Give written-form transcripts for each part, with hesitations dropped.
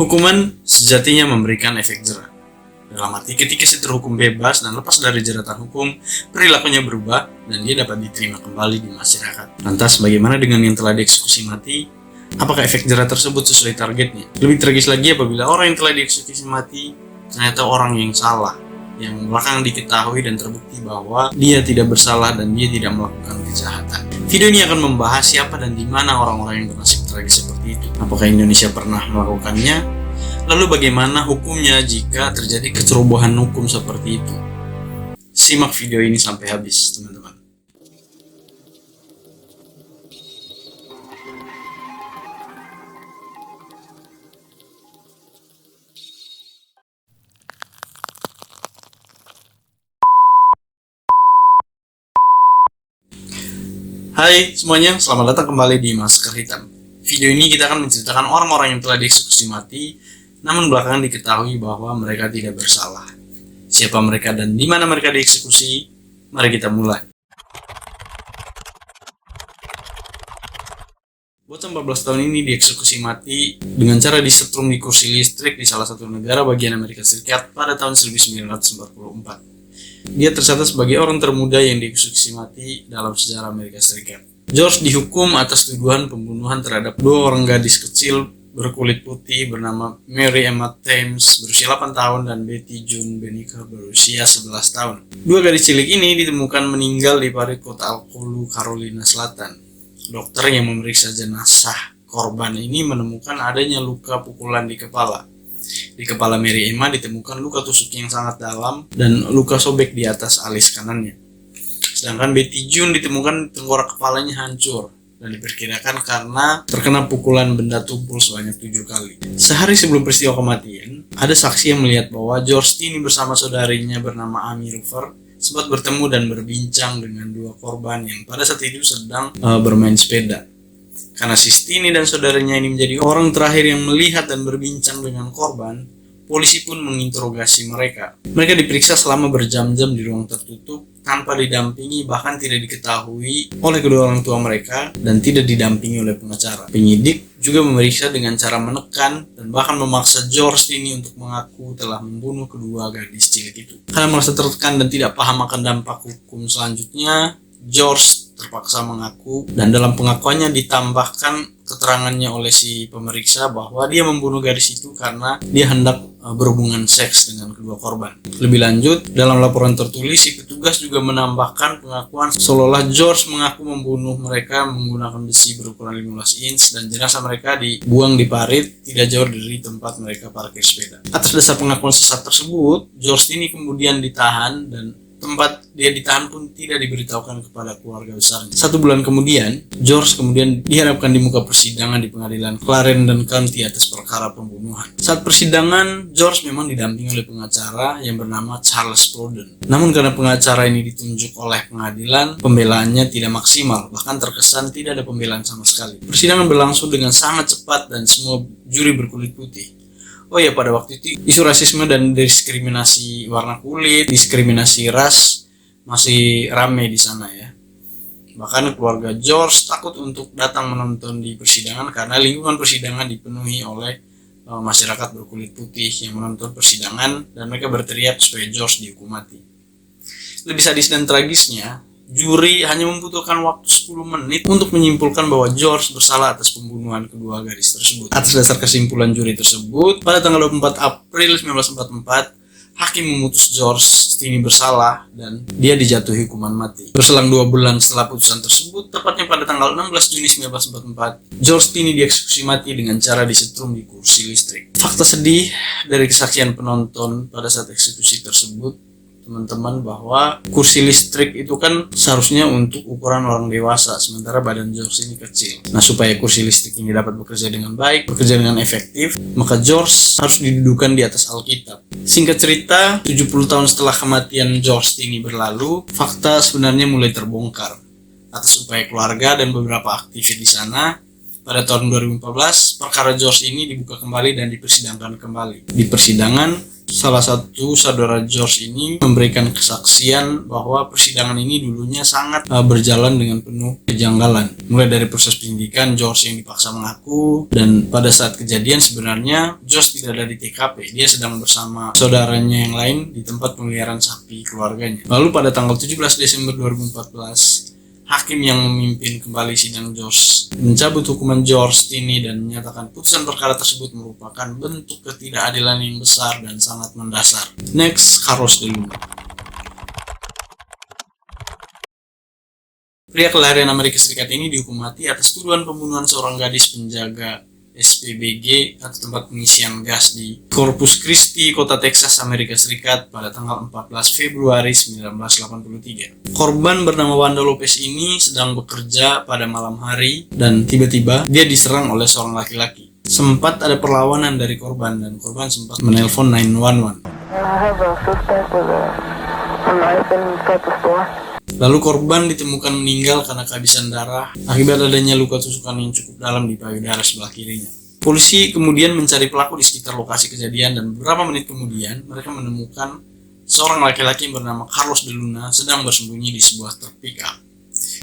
Hukuman sejatinya memberikan efek jera. Dalam arti ketika si terhukum bebas dan lepas dari jeratan hukum, perilakunya berubah dan dia dapat diterima kembali di masyarakat. Lantas bagaimana dengan yang telah dieksekusi mati? Apakah efek jera tersebut sesuai targetnya? Lebih tragis lagi apabila orang yang telah dieksekusi mati ternyata orang yang salah, yang belakangan diketahui dan terbukti bahwa dia tidak bersalah dan dia tidak melakukan kejahatan. Video ini akan membahas siapa dan di mana orang-orang yang bernasib tragis seperti itu. Apakah Indonesia pernah melakukannya? Lalu bagaimana hukumnya jika terjadi kecerobohan hukum seperti itu? Simak video ini sampai habis, teman-teman. Hai semuanya, selamat datang kembali di Masker Hitam. Video ini kita akan menceritakan orang-orang yang telah dieksekusi mati, namun belakangan diketahui bahwa mereka tidak bersalah. Siapa mereka dan di mana mereka dieksekusi? Mari kita mulai. Bocah 14 tahun ini dieksekusi mati dengan cara disetrum di kursi listrik di salah satu negara bagian Amerika Serikat pada tahun 1944. Dia tercatat sebagai orang termuda yang dieksekusi mati dalam sejarah Amerika Serikat. George dihukum atas tuduhan pembunuhan terhadap dua orang gadis kecil berkulit putih bernama Mary Emma Thames berusia 8 tahun dan Betty June Benica berusia 11 tahun. Dua gadis cilik ini ditemukan meninggal di parit kota Alcolu, Carolina Selatan. Dokter yang memeriksa jenazah korban ini menemukan adanya luka pukulan di kepala. Di kepala Mary Emma ditemukan luka tusuk yang sangat dalam dan luka sobek di atas alis kanannya. Sedangkan Betty June ditemukan tengkorak kepalanya hancur dan diperkirakan karena terkena pukulan benda tumpul sebanyak 7 kali. Sehari sebelum peristiwa kematian, ada saksi yang melihat bahwa George Tinney bersama saudarinya bernama Amy Rufer sempat bertemu dan berbincang dengan dua korban yang pada saat itu sedang bermain sepeda. Karena si Tinney dan saudaranya ini menjadi orang terakhir yang melihat dan berbincang dengan korban, polisi pun menginterogasi mereka. Mereka diperiksa selama berjam-jam di ruang tertutup, tanpa didampingi bahkan tidak diketahui oleh kedua orang tua mereka dan tidak didampingi oleh pengacara. Penyidik juga memeriksa dengan cara menekan dan bahkan memaksa George Tinney untuk mengaku telah membunuh kedua gadis cilik itu. Karena merasa tertekan dan tidak paham akan dampak hukum selanjutnya, George terpaksa mengaku dan dalam pengakuannya ditambahkan keterangannya oleh si pemeriksa bahwa dia membunuh gadis itu karena dia hendak berhubungan seks dengan kedua korban. Lebih lanjut, dalam laporan tertulis si petugas juga menambahkan pengakuan seolah-olah George mengaku membunuh mereka menggunakan besi berukuran 15 inch dan jenazah mereka dibuang di parit tidak jauh dari tempat mereka parkir sepeda. Atas dasar pengakuan sesat tersebut, George ini kemudian ditahan dan tempat dia ditahan pun tidak diberitahukan kepada keluarga besarnya. 1 bulan kemudian, George kemudian dihadapkan di muka persidangan di pengadilan Clarendon County atas perkara pembunuhan. Saat persidangan, George memang didampingi oleh pengacara yang bernama Charles Plowden. Namun karena pengacara ini ditunjuk oleh pengadilan, pembelaannya tidak maksimal, bahkan terkesan tidak ada pembelaan sama sekali. Persidangan berlangsung dengan sangat cepat dan semua juri berkulit putih. Oh ya, pada waktu itu isu rasisme dan diskriminasi warna kulit, diskriminasi ras masih ramai di sana ya. Bahkan keluarga George takut untuk datang menonton di persidangan karena lingkungan persidangan dipenuhi oleh masyarakat berkulit putih yang menonton persidangan dan mereka berteriak supaya George dihukum mati. Lebih sadis dan tragisnya, juri hanya membutuhkan waktu 10 menit untuk menyimpulkan bahwa George bersalah atas pembunuhan kedua gadis tersebut. Atas dasar kesimpulan juri tersebut, pada tanggal 24 April 1944, hakim memutus George Tinney bersalah dan dia dijatuhi hukuman mati. Berselang 2 bulan setelah putusan tersebut, tepatnya pada tanggal 16 Juni 1944, George Tinney dieksekusi mati dengan cara disetrum di kursi listrik. Fakta sedih dari kesaksian penonton pada saat eksekusi tersebut, teman-teman, bahwa kursi listrik itu kan seharusnya untuk ukuran orang dewasa, sementara badan George ini kecil. Nah, supaya kursi listrik ini dapat bekerja dengan baik, bekerja dengan efektif, maka George harus didudukan di atas Alkitab. Singkat cerita, 70 tahun setelah kematian George Tinney berlalu, fakta sebenarnya mulai terbongkar. Atas upaya keluarga dan beberapa aktivis di sana, pada tahun 2014, perkara George ini dibuka kembali dan dipersidangkan kembali. Di persidangan, salah satu saudara George ini memberikan kesaksian bahwa persidangan ini dulunya sangat berjalan dengan penuh kejanggalan. Mulai dari proses penyidikan, George yang dipaksa mengaku, dan pada saat kejadian sebenarnya George tidak ada di TKP. Dia sedang bersama saudaranya yang lain di tempat pemeliharaan sapi keluarganya. Lalu pada tanggal 17 Desember 2014, hakim yang memimpin kembali sidang George mencabut hukuman George ini dan menyatakan putusan perkara tersebut merupakan bentuk ketidakadilan yang besar dan sangat mendasar. Next, Carlos de Luna. Pria kelahiran Amerika Serikat ini dihukum mati atas tuduhan pembunuhan seorang gadis penjaga SPBG atau tempat pengisian gas di Corpus Christi, kota Texas, Amerika Serikat pada tanggal 14 Februari 1983. Korban bernama Wanda Lopez ini sedang bekerja pada malam hari dan tiba-tiba dia diserang oleh seorang laki-laki. Sempat ada perlawanan dari korban dan korban sempat menelpon 911. Lalu korban ditemukan meninggal karena kehabisan darah akibat adanya luka tusukan yang cukup dalam di payudara sebelah kirinya. Polisi kemudian mencari pelaku di sekitar lokasi kejadian dan beberapa menit kemudian mereka menemukan seorang laki-laki yang bernama Carlos de Luna sedang bersembunyi di sebuah truk pick-up.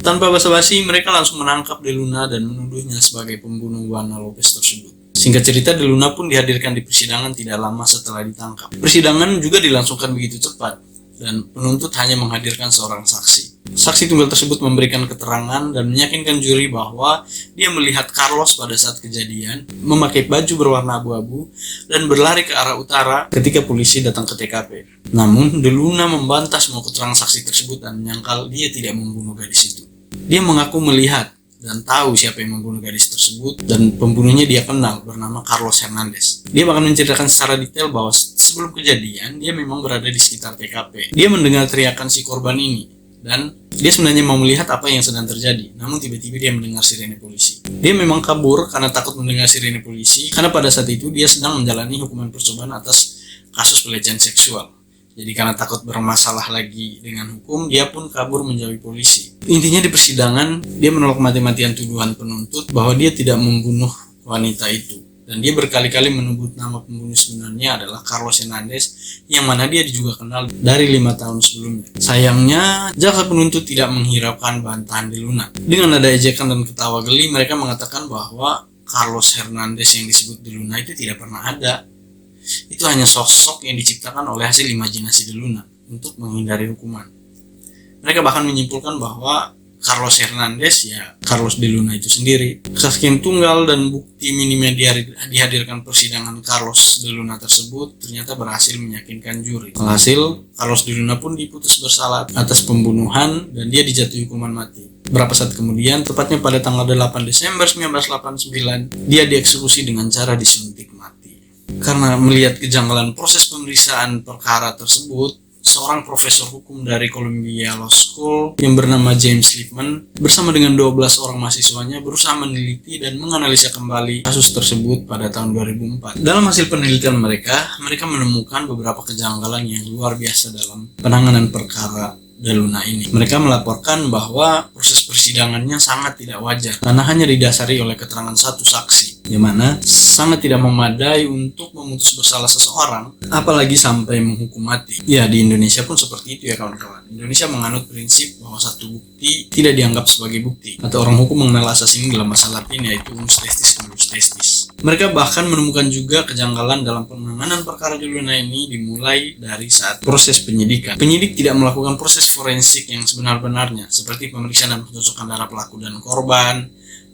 Tanpa basa-basi, mereka langsung menangkap de Luna dan menuduhnya sebagai pembunuh Wanda Lopez tersebut. Singkat cerita, de Luna pun dihadirkan di persidangan tidak lama setelah ditangkap. Persidangan juga dilangsungkan begitu cepat, dan penuntut hanya menghadirkan seorang saksi. Saksi tunggal tersebut memberikan keterangan dan meyakinkan juri bahwa dia melihat Carlos pada saat kejadian memakai baju berwarna abu-abu dan berlari ke arah utara ketika polisi datang ke TKP. Namun, de Luna membantah semua keterangan saksi tersebut dan menyangkal dia tidak membunuh gadis itu. Dia mengaku melihat dan tahu siapa yang membunuh gadis tersebut, dan pembunuhnya dia kenal, bernama Carlos Hernandez. Dia bahkan menceritakan secara detail bahwa sebelum kejadian dia memang berada di sekitar TKP. Dia mendengar teriakan si korban ini dan dia sebenarnya mau melihat apa yang sedang terjadi, namun tiba-tiba dia mendengar sirene polisi. Dia memang kabur karena takut mendengar sirene polisi, karena pada saat itu dia sedang menjalani hukuman percobaan atas kasus pelecehan seksual. Jadi karena takut bermasalah lagi dengan hukum, dia pun kabur menjauhi polisi. Intinya di persidangan, dia menolak mati-matian tuduhan penuntut bahwa dia tidak membunuh wanita itu. Dan dia berkali-kali menyebut nama pembunuh sebenarnya adalah Carlos Hernandez, yang mana dia juga kenal dari 5 tahun sebelumnya. Sayangnya, jaksa penuntut tidak menghiraukan bantahan de Luna. Dengan nada ejekan dan ketawa geli, mereka mengatakan bahwa Carlos Hernandez yang disebut de Luna itu tidak pernah ada. Itu hanya sosok yang diciptakan oleh hasil imajinasi de Luna untuk menghindari hukuman. Mereka bahkan menyimpulkan bahwa Carlos Hernandez ya Carlos de Luna itu sendiri. Kesaksian tunggal dan bukti minim yang dihadirkan persidangan Carlos de Luna tersebut ternyata berhasil meyakinkan juri. Alhasil, Carlos de Luna pun diputus bersalah atas pembunuhan dan dia dijatuhi hukuman mati. Berapa saat kemudian, tepatnya pada tanggal 8 Desember 1989, dia dieksekusi dengan cara disuntik mati. Karena melihat kejanggalan proses pemeriksaan perkara tersebut, seorang profesor hukum dari Columbia Law School yang bernama James Lipman bersama dengan 12 orang mahasiswanya berusaha meneliti dan menganalisa kembali kasus tersebut pada tahun 2004. Dalam hasil penelitian mereka menemukan beberapa kejanggalan yang luar biasa dalam penanganan perkara de Luna ini. Mereka melaporkan bahwa proses persidangannya sangat tidak wajar karena hanya didasari oleh keterangan satu saksi, di mana sangat tidak memadai untuk memutus bersalah seseorang, apalagi sampai menghukum mati. Ya, di Indonesia pun seperti itu ya kawan-kawan. Indonesia menganut prinsip bahwa satu bukti tidak dianggap sebagai bukti, atau orang hukum mengenal asas ini dalam bahasa Latin yaitu unus testis nullus testis. Mereka bahkan menemukan juga kejanggalan dalam penanganan perkara de Luna ini dimulai dari saat proses penyidikan. Penyidik tidak melakukan proses forensik yang sebenar-benarnya, seperti pemeriksaan dan pencocokan darah pelaku dan korban.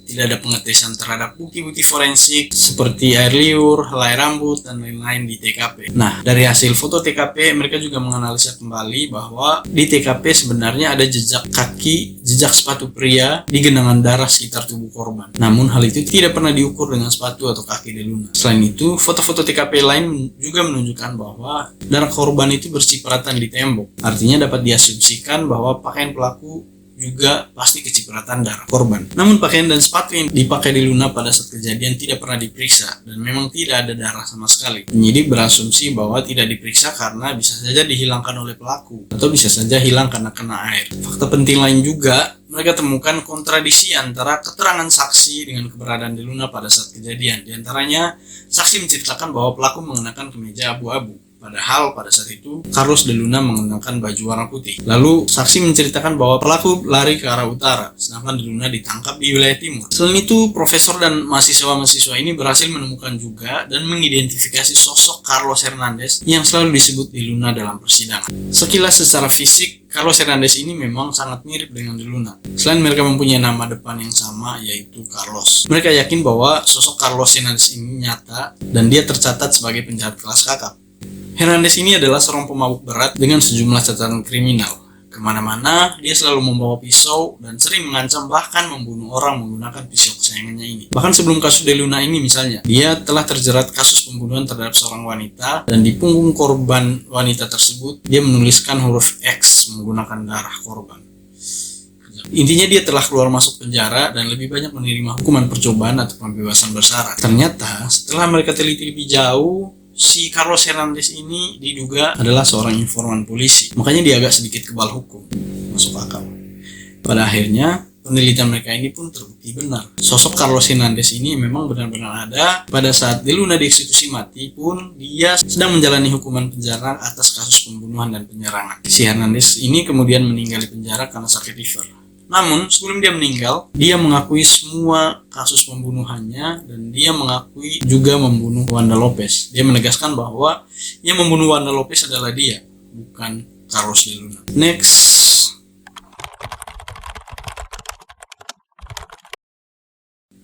Tidak ada pengetesan terhadap bukti-bukti forensik seperti air liur, helai rambut, dan lain-lain di TKP. Nah, dari hasil foto TKP, mereka juga menganalisa kembali bahwa di TKP sebenarnya ada jejak kaki, jejak sepatu pria di genangan darah sekitar tubuh korban. Namun, hal itu tidak pernah diukur dengan sepatu atau kaki de Luna. Selain itu, foto-foto TKP lain juga menunjukkan bahwa darah korban itu bercipratan di tembok. Artinya dapat diasumsikan bahwa pakaian pelaku juga pasti kecipratan darah korban. Namun pakaian dan sepatu yang dipakai de Luna pada saat kejadian tidak pernah diperiksa dan memang tidak ada darah sama sekali. Penyidik berasumsi bahwa tidak diperiksa karena bisa saja dihilangkan oleh pelaku atau bisa saja hilang karena kena air. Fakta penting lain juga, mereka temukan kontradiksi antara keterangan saksi dengan keberadaan de Luna pada saat kejadian. Di antaranya, saksi menceritakan bahwa pelaku mengenakan kemeja abu-abu. Padahal pada saat itu Carlos de Luna mengenakan baju warna putih. Lalu saksi menceritakan bahwa pelaku lari ke arah utara, sedangkan de Luna ditangkap di wilayah timur. Selain itu, profesor dan mahasiswa-mahasiswa ini berhasil menemukan juga dan mengidentifikasi sosok Carlos Hernandez yang selalu disebut de Luna dalam persidangan. Sekilas secara fisik, Carlos Hernandez ini memang sangat mirip dengan de Luna. Selain mereka mempunyai nama depan yang sama, yaitu Carlos. Mereka yakin bahwa sosok Carlos Hernandez ini nyata dan dia tercatat sebagai penjahat kelas kakap. Hernandez ini adalah seorang pemabuk berat dengan sejumlah catatan kriminal. Kemana-mana, dia selalu membawa pisau dan sering mengancam bahkan membunuh orang menggunakan pisau kesayangannya ini. Bahkan sebelum kasus de Luna ini misalnya, dia telah terjerat kasus pembunuhan terhadap seorang wanita dan di punggung korban wanita tersebut, dia menuliskan huruf X menggunakan darah korban. Intinya dia telah keluar masuk penjara dan lebih banyak menerima hukuman percobaan atau pembebasan bersyarat. Ternyata setelah mereka teliti lebih jauh, si Carlos Hernandez ini diduga adalah seorang informan polisi. Makanya dia agak sedikit kebal hukum. Masuk akal. Pada akhirnya, penelitian mereka ini pun terbukti benar. Sosok Carlos Hernandez ini memang benar-benar ada. Pada saat de Luna dieksekusi mati pun, dia sedang menjalani hukuman penjara atas kasus pembunuhan dan penyerangan. Si Hernandez ini kemudian meninggal di penjara karena sakit liver. Namun, sebelum dia meninggal, dia mengakui semua kasus pembunuhannya dan dia mengakui juga membunuh Wanda Lopez. Dia menegaskan bahwa yang membunuh Wanda Lopez adalah dia, bukan Carlos de Luna. Next.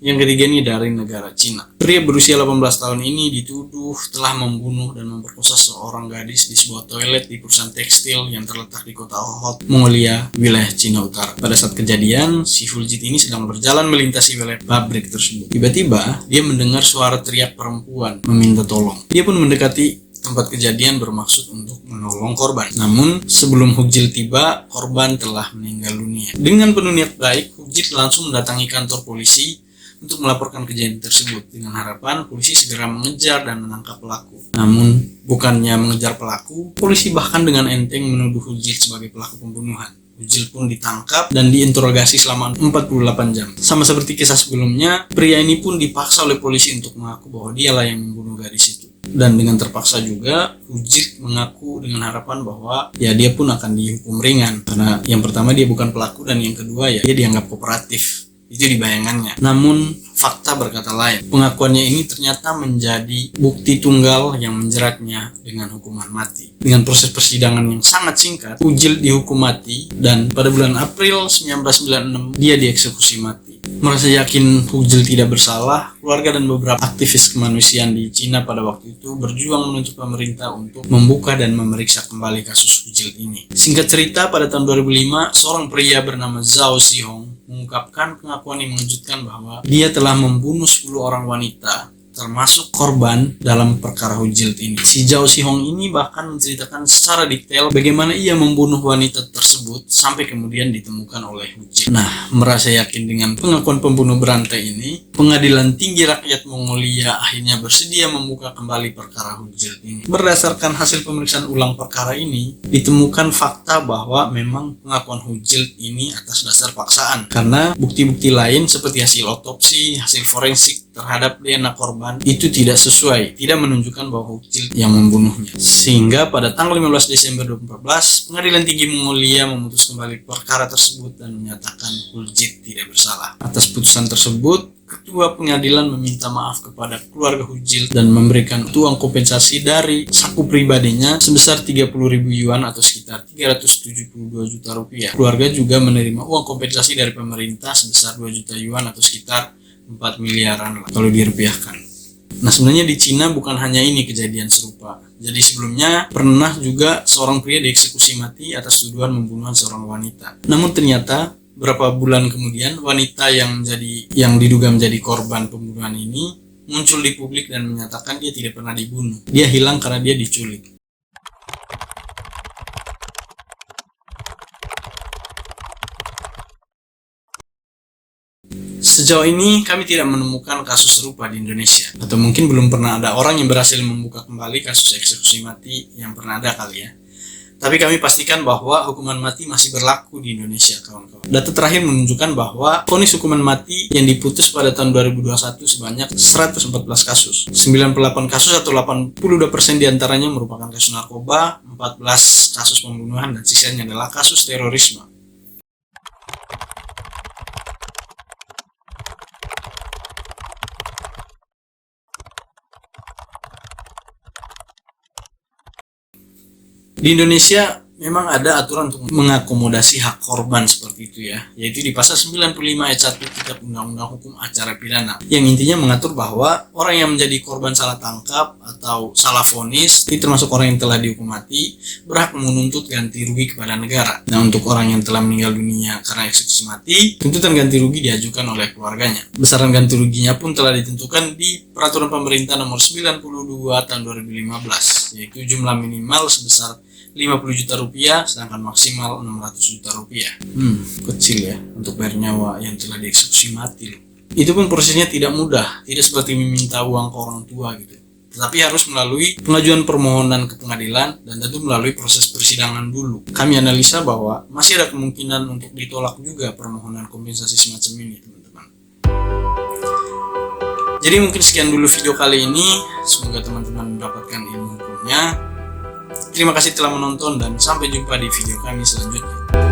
Yang ketiga ini dari negara Cina. Pria berusia 18 tahun ini dituduh telah membunuh dan memperkosa seorang gadis di sebuah toilet di perusahaan tekstil yang terletak di kota Ohot, Mongolia, wilayah Cina Utara. Pada saat kejadian, si Fulgit ini sedang berjalan melintasi wilayah pabrik tersebut. Tiba-tiba, dia mendengar suara teriak perempuan meminta tolong. Dia pun mendekati tempat kejadian bermaksud untuk menolong korban. Namun, sebelum Hugil tiba, korban telah meninggal dunia. Dengan penuh niat baik, Hugil langsung mendatangi kantor polisi untuk melaporkan kejadian tersebut dengan harapan polisi segera mengejar dan menangkap pelaku. Namun, bukannya mengejar pelaku, polisi bahkan dengan enteng menuduh Hugil sebagai pelaku pembunuhan. Hugil pun ditangkap dan diinterogasi selama 48 jam. Sama seperti kisah sebelumnya, pria ini pun dipaksa oleh polisi untuk mengaku bahwa dialah yang membunuh gadis itu. Dan dengan terpaksa juga, Hugil mengaku dengan harapan bahwa ya dia pun akan dihukum ringan. Karena yang pertama dia bukan pelaku dan yang kedua ya dia dianggap kooperatif. Itu di bayangannya. Namun fakta berkata lain. Pengakuannya ini ternyata menjadi bukti tunggal yang menjeratnya dengan hukuman mati. Dengan proses persidangan yang sangat singkat, Hugil dihukum mati dan pada bulan April 1996 dia dieksekusi mati. Merasa yakin Hugil tidak bersalah, keluarga dan beberapa aktivis kemanusiaan di Cina pada waktu itu berjuang menuntut pemerintah untuk membuka dan memeriksa kembali kasus Hugil ini. Singkat cerita, pada tahun 2005, seorang pria bernama Zhao Xihong mengungkapkan pengakuan yang mengejutkan bahwa dia telah membunuh 10 orang wanita, termasuk korban dalam perkara Hugil ini. Si Zhao Xihong ini bahkan menceritakan secara detail bagaimana ia membunuh wanita tersebut sampai kemudian ditemukan oleh Hugil. Nah, merasa yakin dengan pengakuan pembunuh berantai ini, Pengadilan Tinggi Rakyat Mongolia akhirnya bersedia membuka kembali perkara Hugil ini. Berdasarkan hasil pemeriksaan ulang perkara ini, ditemukan fakta bahwa memang pengakuan Hugil ini atas dasar paksaan. Karena bukti-bukti lain seperti hasil otopsi, hasil forensik terhadap DNA korban itu tidak sesuai, tidak menunjukkan bahwa Hugil yang membunuhnya. Sehingga pada tanggal 15 Desember 2014, Pengadilan Tinggi Mongolia memutus kembali perkara tersebut dan menyatakan Hugil tidak bersalah. Atas putusan tersebut, Ketua Pengadilan meminta maaf kepada keluarga Hugil dan memberikan uang kompensasi dari saku pribadinya sebesar 30.000 yuan atau sekitar 372 juta rupiah. Keluarga juga menerima uang kompensasi dari pemerintah sebesar 2 juta yuan atau sekitar 4 miliaran kalau dirupiahkan. Nah, sebenarnya di Cina bukan hanya ini kejadian serupa. Jadi sebelumnya pernah juga seorang pria dieksekusi mati atas tuduhan membunuh seorang wanita. Namun ternyata berapa bulan kemudian wanita yang diduga menjadi korban pembunuhan ini muncul di publik dan menyatakan dia tidak pernah dibunuh. Dia hilang karena dia diculik. Sejauh ini kami tidak menemukan kasus serupa di Indonesia, atau mungkin belum pernah ada orang yang berhasil membuka kembali kasus eksekusi mati yang pernah ada kali ya. Tapi kami pastikan bahwa hukuman mati masih berlaku di Indonesia, kawan-kawan. Data terakhir menunjukkan bahwa vonis hukuman mati yang diputus pada tahun 2021 sebanyak 114 kasus. 98 kasus atau 82% diantaranya merupakan kasus narkoba, 14 kasus pembunuhan, dan sisanya adalah kasus terorisme. Di Indonesia memang ada aturan untuk mengakomodasi hak korban seperti itu ya, yaitu di pasal 95 ayat 1 Kitab Undang-Undang Hukum Acara Pidana, yang intinya mengatur bahwa orang yang menjadi korban salah tangkap atau salah vonis, termasuk orang yang telah dihukum mati, berhak menuntut ganti rugi kepada negara. Nah, untuk orang yang telah meninggal dunia karena eksekusi mati, tuntutan ganti rugi diajukan oleh keluarganya. Besaran ganti ruginya pun telah ditentukan di Peraturan Pemerintah Nomor 92 Tahun 2015, yaitu jumlah minimal sebesar 50 juta rupiah, sedangkan maksimal 600 juta rupiah. Kecil ya untuk bayar nyawa yang telah dieksekusi mati loh. Itu pun prosesnya tidak mudah, tidak seperti meminta uang ke orang tua gitu. Tetapi harus melalui pengajuan permohonan ke pengadilan dan tentu melalui proses persidangan dulu. Kami analisa bahwa masih ada kemungkinan untuk ditolak juga permohonan kompensasi semacam ini, teman-teman. Jadi mungkin sekian dulu video kali ini. Semoga teman-teman mendapatkan ilmu hukumnya. Terima kasih telah menonton dan sampai jumpa di video kami selanjutnya.